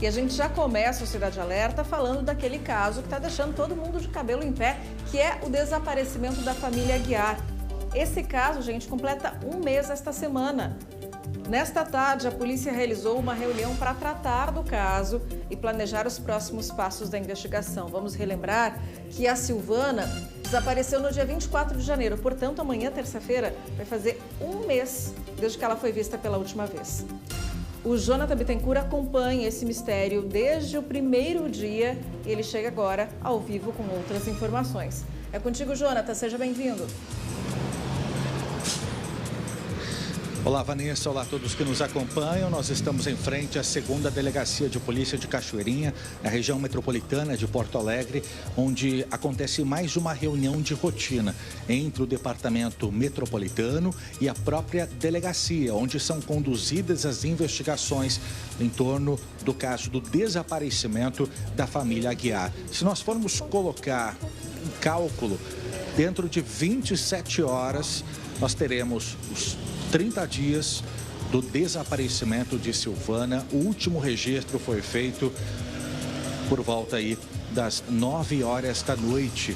E a gente já começa o Cidade Alerta falando daquele caso que está deixando todo mundo de cabelo em pé, que é o desaparecimento da família Aguiar. Esse caso, gente, completa um mês esta semana. Nesta tarde, a polícia realizou uma reunião para tratar do caso e planejar os próximos passos da investigação. Vamos relembrar que a Silvana desapareceu no dia 24 de janeiro. Portanto, amanhã, terça-feira, vai fazer um mês desde que ela foi vista pela última vez. O Jonathan Bittencourt acompanha esse mistério desde o primeiro dia e ele chega agora ao vivo com outras informações. É contigo, Jonathan. Seja bem-vindo. Olá, Vanessa. Olá a todos que nos acompanham. Nós estamos em frente à 2ª Delegacia de Polícia de Cachoeirinha, na região metropolitana de Porto Alegre, onde acontece mais uma reunião de rotina entre o Departamento Metropolitano e a própria delegacia, onde são conduzidas as investigações em torno do caso do desaparecimento da família Aguiar. Se nós formos colocar em cálculo, dentro de 27 horas, nós teremos os 30 dias do desaparecimento de Silvana. O último registro foi feito por volta aí das 9 horas da noite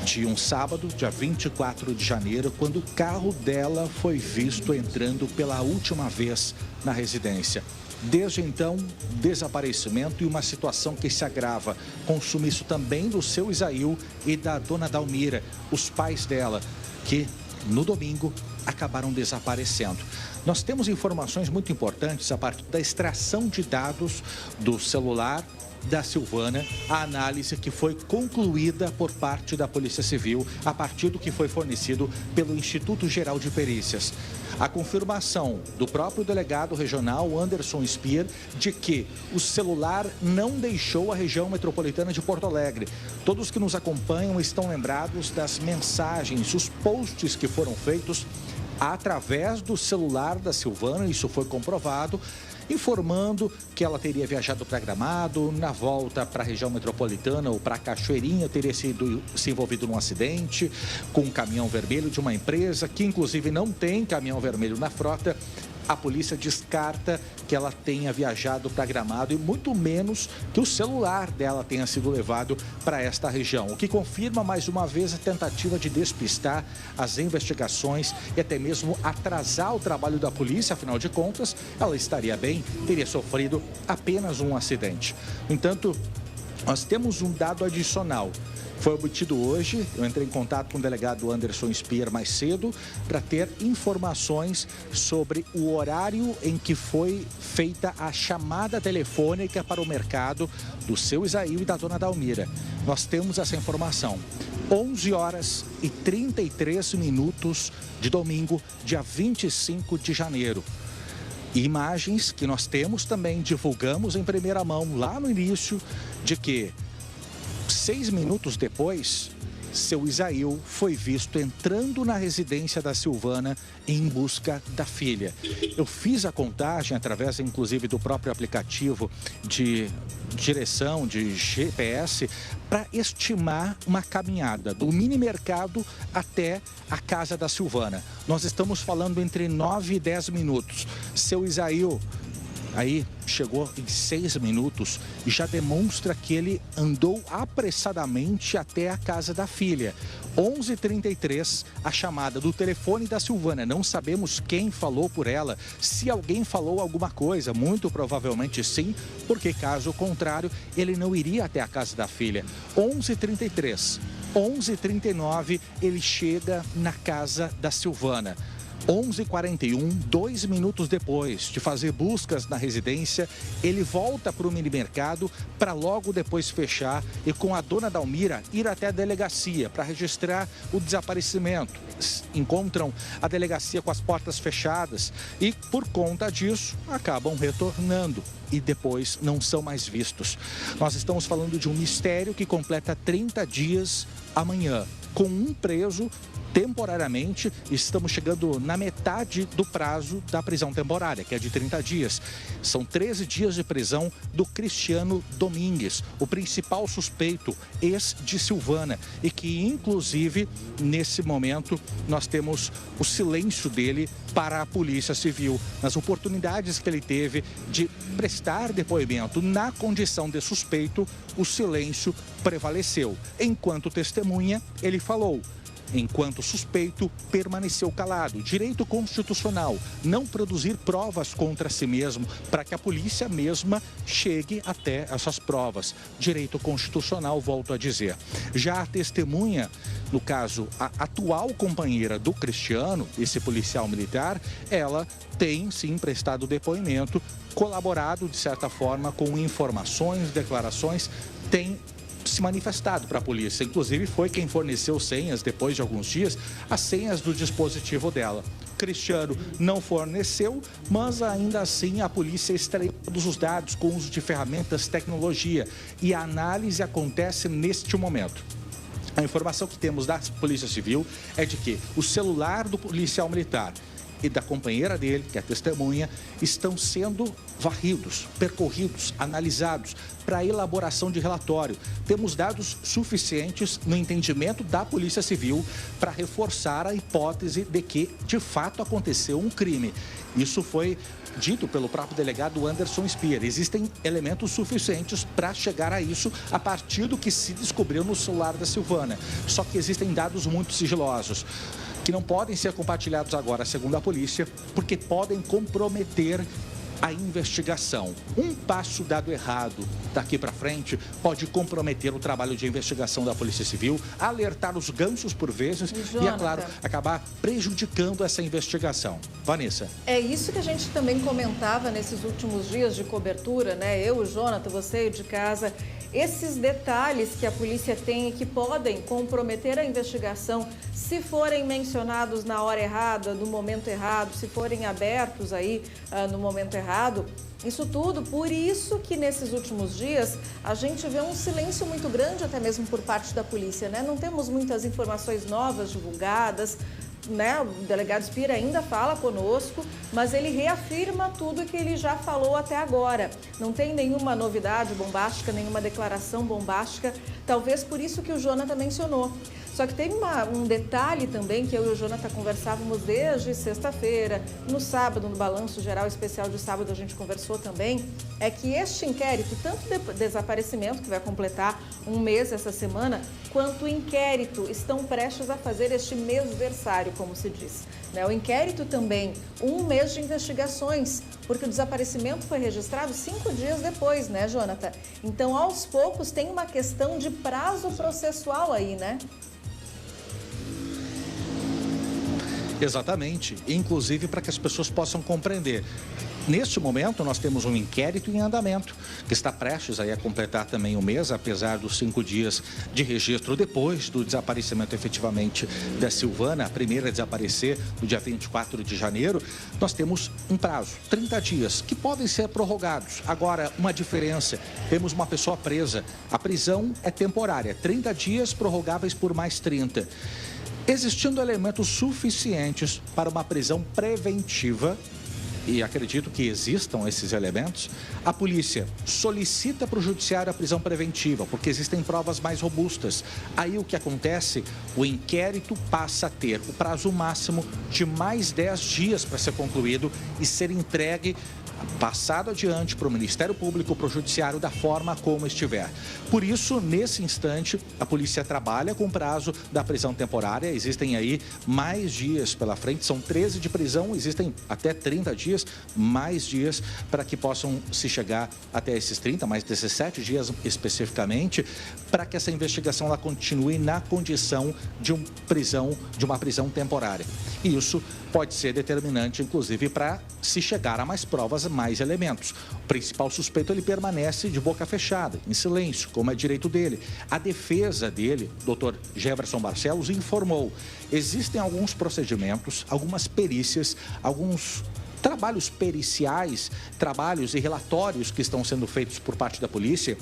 de um sábado, dia 24 de janeiro, quando o carro dela foi visto entrando pela última vez na residência. Desde então, desaparecimento e uma situação que se agrava com o sumiço também do seu Isail e da dona Dalmira, os pais dela, que no domingo acabaram desaparecendo. Nós temos informações muito importantes a partir da extração de dados do celular da Silvana, a análise que foi concluída por parte da Polícia Civil a partir do que foi fornecido pelo Instituto Geral de Perícias. A confirmação do próprio delegado regional, Anderson Speer, de que o celular não deixou a região metropolitana de Porto Alegre. Todos que nos acompanham estão lembrados das mensagens, os posts que foram feitos através do celular da Silvana, isso foi comprovado, informando que ela teria viajado para Gramado, na volta para a região metropolitana ou para Cachoeirinha, teria se envolvido num acidente com um caminhão vermelho de uma empresa, que inclusive não tem caminhão vermelho na frota. A polícia descarta que ela tenha viajado para Gramado e muito menos que o celular dela tenha sido levado para esta região, o que confirma mais uma vez a tentativa de despistar as investigações e até mesmo atrasar o trabalho da polícia. Afinal de contas, ela estaria bem, teria sofrido apenas um acidente. No entanto, nós temos um dado adicional. Foi obtido hoje, eu entrei em contato com o delegado Anderson Speer mais cedo para ter informações sobre o horário em que foi feita a chamada telefônica para o mercado do seu Isail e da dona Dalmira. Nós temos essa informação. 11 horas e 33 minutos de domingo, dia 25 de janeiro. Imagens que nós temos também, divulgamos em primeira mão lá no início, de que 6 minutos depois, seu Isail foi visto entrando na residência da Silvana em busca da filha. Eu fiz a contagem através, inclusive, do próprio aplicativo de direção, de GPS, para estimar uma caminhada do mini mercado até a casa da Silvana. Nós estamos falando entre 9 e 10 minutos. Seu Isail aí chegou em 6 minutos e já demonstra que ele andou apressadamente até a casa da filha. 11h33, a chamada do telefone da Silvana. Não sabemos quem falou por ela, se alguém falou alguma coisa, muito provavelmente sim, porque caso contrário, ele não iria até a casa da filha. 11h33, 11h39, ele chega na casa da Silvana. 11h41, 2 minutos depois de fazer buscas na residência, ele volta para o minimercado para logo depois fechar e com a dona Dalmira ir até a delegacia para registrar o desaparecimento. Encontram a delegacia com as portas fechadas e, por conta disso, acabam retornando e depois não são mais vistos. Nós estamos falando de um mistério que completa 30 dias amanhã, com um preso temporariamente, estamos chegando na metade do prazo da prisão temporária, que é de 30 dias. São 13 dias de prisão do Cristiano Domingues, o principal suspeito, ex de Silvana, e que, inclusive, nesse momento, nós temos o silêncio dele para a Polícia Civil. Nas oportunidades que ele teve de prestar depoimento na condição de suspeito, o silêncio prevaleceu. Enquanto testemunha, ele falou. Enquanto suspeito, permaneceu calado. Direito constitucional, não produzir provas contra si mesmo para que a polícia mesma chegue até essas provas. Direito constitucional, volto a dizer. Já a testemunha, no caso, a atual companheira do Cristiano, esse policial militar, ela tem sim prestado depoimento, colaborado de certa forma com informações, declarações, tem se manifestado para a polícia. Inclusive, foi quem forneceu senhas, depois de alguns dias, as senhas do dispositivo dela. Cristiano não forneceu, mas ainda assim a polícia extraiu todos os dados com uso de ferramentas, tecnologia, e a análise acontece neste momento. A informação que temos da Polícia Civil é de que o celular do policial militar e da companheira dele, que é a testemunha, estão sendo varridos, percorridos, analisados para elaboração de relatório. Temos dados suficientes no entendimento da Polícia Civil para reforçar a hipótese de que, de fato, aconteceu um crime. Isso foi dito pelo próprio delegado Anderson Speer. Existem elementos suficientes para chegar a isso a partir do que se descobriu no celular da Silvana. Só que existem dados muito sigilosos que não podem ser compartilhados agora, segundo a polícia, porque podem comprometer a investigação. Um passo dado errado daqui para frente pode comprometer o trabalho de investigação da Polícia Civil, alertar os ganchos por vezes e, é claro, acabar prejudicando essa investigação. Vanessa. É isso que a gente também comentava nesses últimos dias de cobertura, né? Eu, o Jonathan, você de casa. Esses detalhes que a polícia tem e que podem comprometer a investigação, se forem mencionados na hora errada, no momento errado, se forem abertos aí no momento errado, isso tudo, por isso que nesses últimos dias a gente vê um silêncio muito grande até mesmo por parte da polícia, né? Não temos muitas informações novas divulgadas, né? O delegado Speer ainda fala conosco, mas ele reafirma tudo que ele já falou até agora. Não tem nenhuma novidade bombástica, nenhuma declaração bombástica, talvez por isso que o Jonathan mencionou. Só que tem um detalhe também que eu e o Jonathan conversávamos desde sexta-feira, no sábado, no Balanço Geral Especial de sábado a gente conversou também, é que este inquérito, tanto de desaparecimento, que vai completar um mês essa semana, quanto o inquérito estão prestes a fazer este mêsversário, como se diz. O inquérito também, um mês de investigações, porque o desaparecimento foi registrado 5 dias depois, né, Jonathan? Então, aos poucos, tem uma questão de prazo processual aí, né? Exatamente, inclusive para que as pessoas possam compreender. Neste momento, nós temos um inquérito em andamento, que está prestes a completar também o mês, apesar dos 5 dias de registro depois do desaparecimento efetivamente da Silvana, a primeira a desaparecer no dia 24 de janeiro. Nós temos um prazo, 30 dias, que podem ser prorrogados. Agora, uma diferença, temos uma pessoa presa, a prisão é temporária, 30 dias prorrogáveis por mais 30. Existindo elementos suficientes para uma prisão preventiva, e acredito que existam esses elementos, a polícia solicita para o judiciário a prisão preventiva, porque existem provas mais robustas. Aí o que acontece? O inquérito passa a ter o prazo máximo de mais 10 dias para ser concluído e ser entregue, passado adiante para o Ministério Público, para o Judiciário, da forma como estiver. Por isso, nesse instante, a polícia trabalha com o prazo da prisão temporária. Existem aí mais dias pela frente, são 13 de prisão, existem até 30 dias, mais dias para que possam se chegar até esses 30, mais 17 dias especificamente, para que essa investigação ela continue na condição de uma prisão temporária. E isso pode ser determinante, inclusive, para se chegar a mais provas, mais elementos. O principal suspeito, ele permanece de boca fechada, em silêncio, como é direito dele. A defesa dele, Dr. Jefferson Barcelos, informou: existem alguns procedimentos, algumas perícias, alguns trabalhos periciais, trabalhos e relatórios que estão sendo feitos por parte da polícia,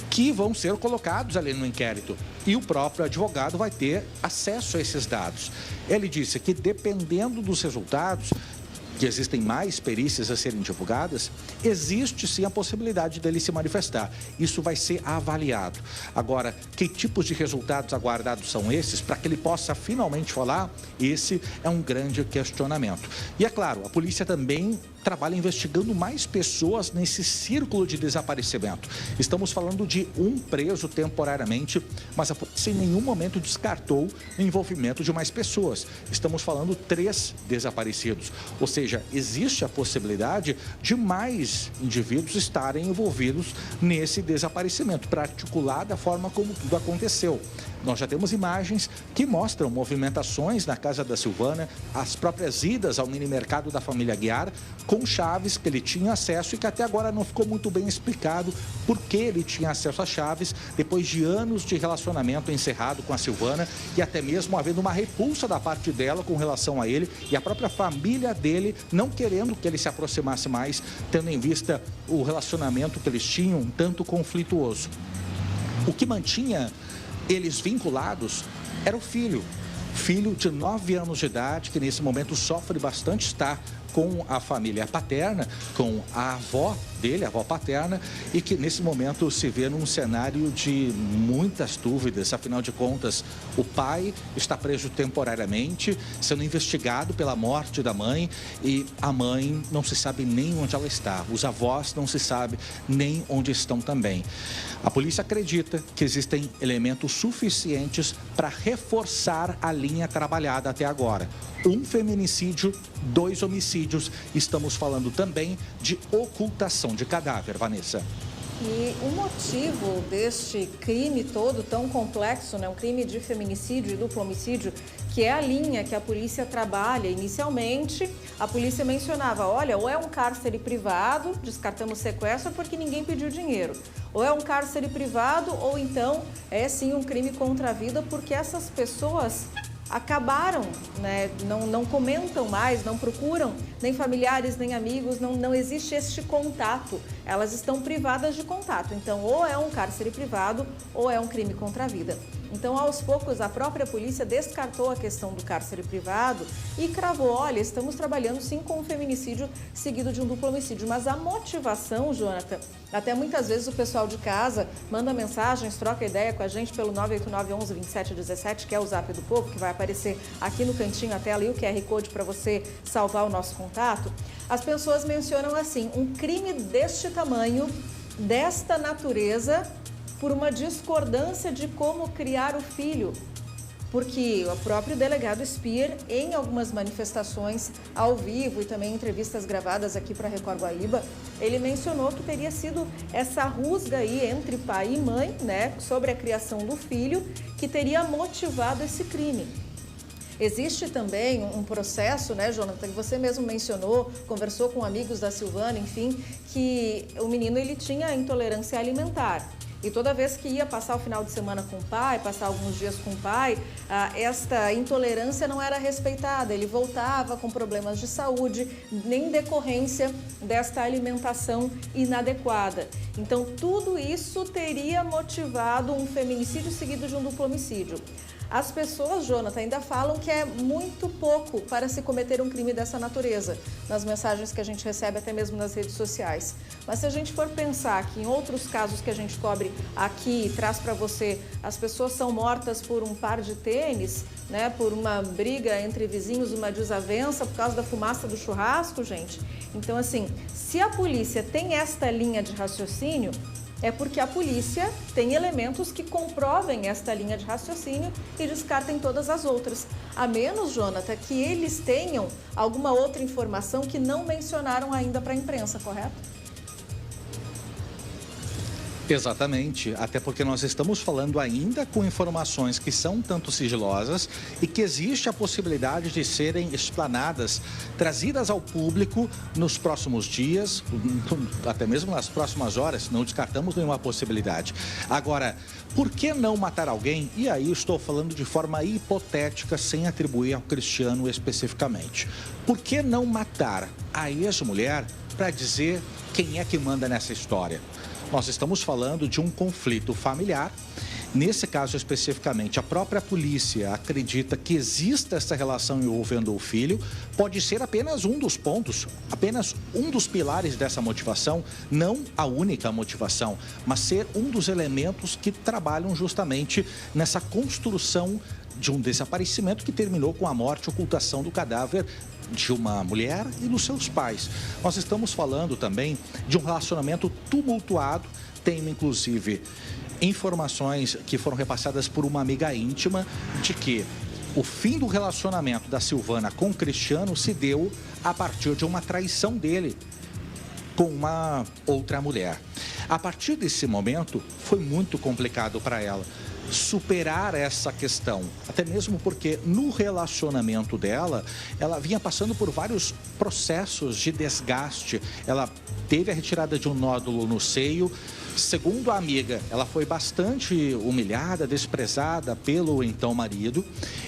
que vão ser colocados ali no inquérito. E o próprio advogado vai ter acesso a esses dados. Ele disse que, dependendo dos resultados, que existem mais perícias a serem divulgadas, existe sim a possibilidade dele se manifestar. Isso vai ser avaliado. Agora, que tipos de resultados aguardados são esses para que ele possa finalmente falar? Esse é um grande questionamento. E é claro, a polícia também trabalha investigando mais pessoas nesse círculo de desaparecimento. Estamos falando de um preso temporariamente, mas a polícia em nenhum momento descartou o envolvimento de mais pessoas. Estamos falando 3 desaparecidos. Ou seja, existe a possibilidade de mais indivíduos estarem envolvidos nesse desaparecimento, para articular da forma como tudo aconteceu. Nós já temos imagens que mostram movimentações na casa da Silvana, as próprias idas ao mini-mercado da família Aguiar, com chaves que ele tinha acesso e que até agora não ficou muito bem explicado por que ele tinha acesso às chaves, depois de anos de relacionamento encerrado com a Silvana e até mesmo havendo uma repulsa da parte dela com relação a ele e a própria família dele não querendo que ele se aproximasse mais, tendo em vista o relacionamento que eles tinham um tanto conflituoso. O que mantinha eles vinculados era o filho de 9 anos de idade, que nesse momento sofre bastante, está com a família paterna, com a avó dele, a avó paterna, e que nesse momento se vê num cenário de muitas dúvidas. Afinal de contas, o pai está preso temporariamente, sendo investigado pela morte da mãe, e a mãe não se sabe nem onde ela está. Os avós não se sabe nem onde estão também. A polícia acredita que existem elementos suficientes para reforçar a linha trabalhada até agora. 1 feminicídio, 2 homicídios. Estamos falando também de ocultação de cadáver, Vanessa. E o motivo deste crime todo tão complexo, né? Um crime de feminicídio e duplo homicídio, que é a linha que a polícia trabalha inicialmente, a polícia mencionava, olha, ou é um cárcere privado, descartamos sequestro porque ninguém pediu dinheiro, ou é um cárcere privado, ou então é sim um crime contra a vida, porque essas pessoas acabaram, né? Não comentam mais, não procuram nem familiares, nem amigos, não existe este contato. Elas estão privadas de contato. Então, ou é um cárcere privado ou é um crime contra a vida. Então, aos poucos, a própria polícia descartou a questão do cárcere privado e cravou, olha, estamos trabalhando sim com um feminicídio seguido de um duplo homicídio. Mas a motivação, Jonathan, até muitas vezes o pessoal de casa manda mensagens, troca ideia com a gente pelo 989 11 27 17, que é o Zap do Povo, que vai aparecer aqui no cantinho da tela e o QR Code para você salvar o nosso contato. As pessoas mencionam assim, um crime deste tamanho, desta natureza, por uma discordância de como criar o filho. Porque o próprio delegado Speer, em algumas manifestações ao vivo e também entrevistas gravadas aqui para a Record Guaíba, ele mencionou que teria sido essa rusga aí entre pai e mãe, né, sobre a criação do filho, que teria motivado esse crime. Existe também um processo, né, Jonathan, que você mesmo mencionou, conversou com amigos da Silvana, enfim, que o menino ele tinha intolerância alimentar. E toda vez que ia passar o final de semana com o pai, passar alguns dias com o pai, esta intolerância não era respeitada. Ele voltava com problemas de saúde, em decorrência desta alimentação inadequada. Então, tudo isso teria motivado um feminicídio seguido de um duplo homicídio. As pessoas, Jonathan, ainda falam que é muito pouco para se cometer um crime dessa natureza, nas mensagens que a gente recebe até mesmo nas redes sociais. Mas se a gente for pensar que em outros casos que a gente cobre aqui e traz para você, as pessoas são mortas por um par de tênis, né, por uma briga entre vizinhos, uma desavença por causa da fumaça do churrasco, gente. Então, assim, se a polícia tem esta linha de raciocínio, é porque a polícia tem elementos que comprovem esta linha de raciocínio e descartem todas as outras. A menos, Jonathan, que eles tenham alguma outra informação que não mencionaram ainda para a imprensa, correto? Exatamente, até porque nós estamos falando ainda com informações que são tanto sigilosas e que existe a possibilidade de serem explanadas, trazidas ao público nos próximos dias, até mesmo nas próximas horas, não descartamos nenhuma possibilidade. Agora, por que não matar alguém? E aí estou falando de forma hipotética, sem atribuir ao Cristiano especificamente. Por que não matar a ex-mulher para dizer quem é que manda nessa história? Nós estamos falando de um conflito familiar. Nesse caso especificamente, a própria polícia acredita que exista essa relação envolvendo o filho. Pode ser apenas um dos pontos, apenas um dos pilares dessa motivação, não a única motivação, mas ser um dos elementos que trabalham justamente nessa construção de um desaparecimento que terminou com a morte e ocultação do cadáver de uma mulher e dos seus pais. Nós estamos falando também de um relacionamento tumultuado. Tem, inclusive, informações que foram repassadas por uma amiga íntima de que o fim do relacionamento da Silvana com o Cristiano se deu a partir de uma traição dele com uma outra mulher. A partir desse momento, foi muito complicado para ela superar essa questão, até mesmo porque no relacionamento dela, ela vinha passando por vários processos de desgaste. Ela teve a retirada de um nódulo no seio. Segundo a amiga, ela foi bastante humilhada, desprezada pelo então marido,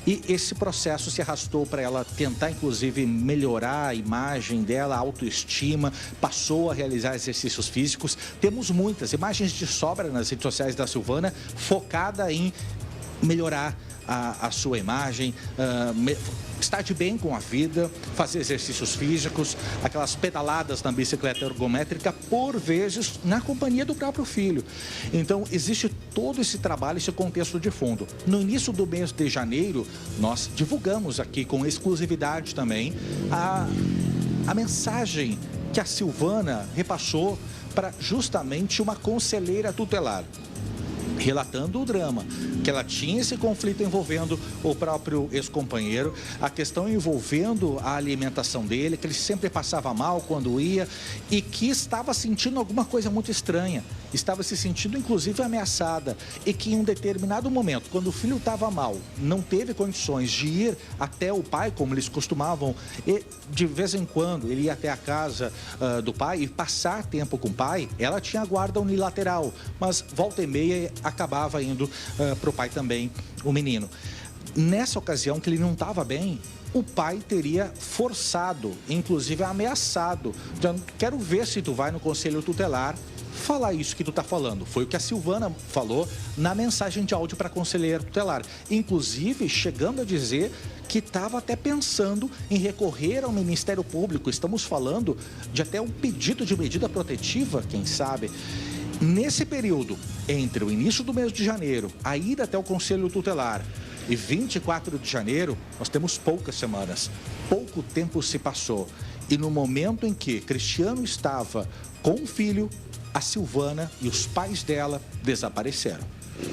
e esse processo se arrastou para ela tentar, inclusive, melhorar a imagem dela, a autoestima, passou a realizar exercícios físicos. Temos muitas imagens de sobra nas redes sociais da Silvana, focada em melhorar a sua imagem, estar de bem com a vida, fazer exercícios físicos, aquelas pedaladas na bicicleta ergométrica, por vezes na companhia do próprio filho. Então, existe todo esse trabalho, esse contexto de fundo. No início do mês de janeiro, nós divulgamos aqui com exclusividade também a mensagem que a Silvana repassou para justamente uma conselheira tutelar, relatando o drama, que ela tinha esse conflito envolvendo o próprio ex-companheiro, a questão envolvendo a alimentação dele, que ele sempre passava mal quando ia e que estava sentindo alguma coisa muito estranha, estava se sentindo inclusive ameaçada e que em um determinado momento, quando o filho estava mal, não teve condições de ir até o pai, como eles costumavam, e de vez em quando ele ia até a casa do pai e passar tempo com o pai, ela tinha guarda unilateral, mas volta e meia acabava indo para o pai também, o menino. Nessa ocasião que ele não estava bem, o pai teria forçado, inclusive ameaçado, dizendo: quero ver se tu vai no conselho tutelar falar isso que tu tá falando. Foi o que a Silvana falou na mensagem de áudio para a conselheira tutelar, inclusive chegando a dizer que estava até pensando em recorrer ao Ministério Público. Estamos falando de até um pedido de medida protetiva, quem sabe. Nesse período, entre o início do mês de janeiro, a ida até o Conselho Tutelar e 24 de janeiro, nós temos poucas semanas. Pouco tempo se passou. E no momento em que Cristiano estava com o filho, a Silvana e os pais dela desapareceram.